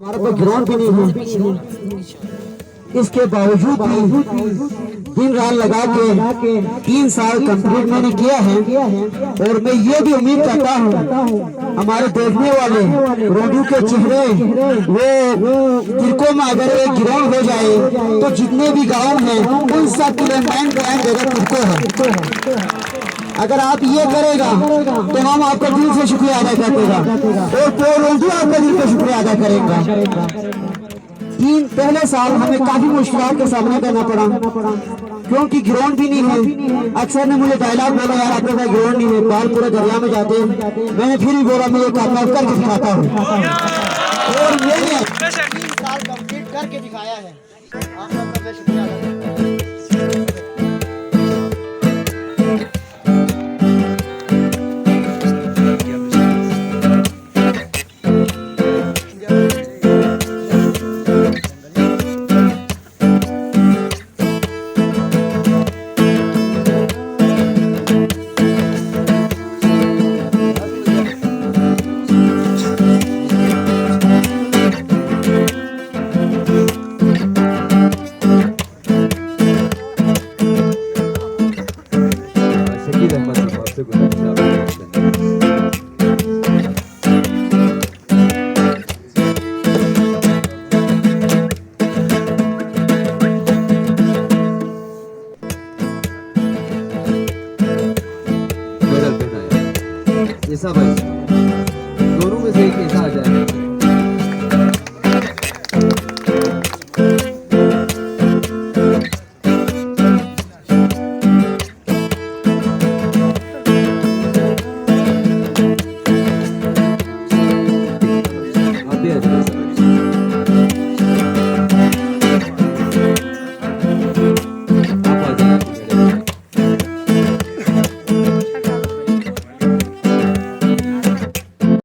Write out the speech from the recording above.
हमारा तो ग्राउंड भी नहीं है, इसके बावजूद भी दिन रात लगा के 3 साल कंप्लीट मैंने किया है। और मैं ये भी उम्मीद करता हूँ हमारे देखने वाले रोडू के चेहरे वो तिरकों में अगर एक ग्राउंड हो जाए तो जितने भी गांव हैं उन सब के लिए मैन ग्राउंड जगह तिरको है। अगर आप ये करेगा तो हम आपका दिल से शुक्रिया अदा करेगा और तो रोडू आपका दिल से शुक्रिया अदा करेगा। पहले साल हमें काफी मुश्किलों का सामना करना पड़ा क्योंकि ग्राउंड भी नहीं है। अक्सर ने मुझे डायलॉग बोला, यार आपके पास ग्राउंड नहीं है, बाल पूरे दरिया में जाते हैं। मैंने फिर भी बोला मैं ये काम करके दिखाता हूँ और मैंने 3 साल कंप्लीट करके दिखाया है। आप सबका शुक्रिया अदा करता हूं। ऐसा भाई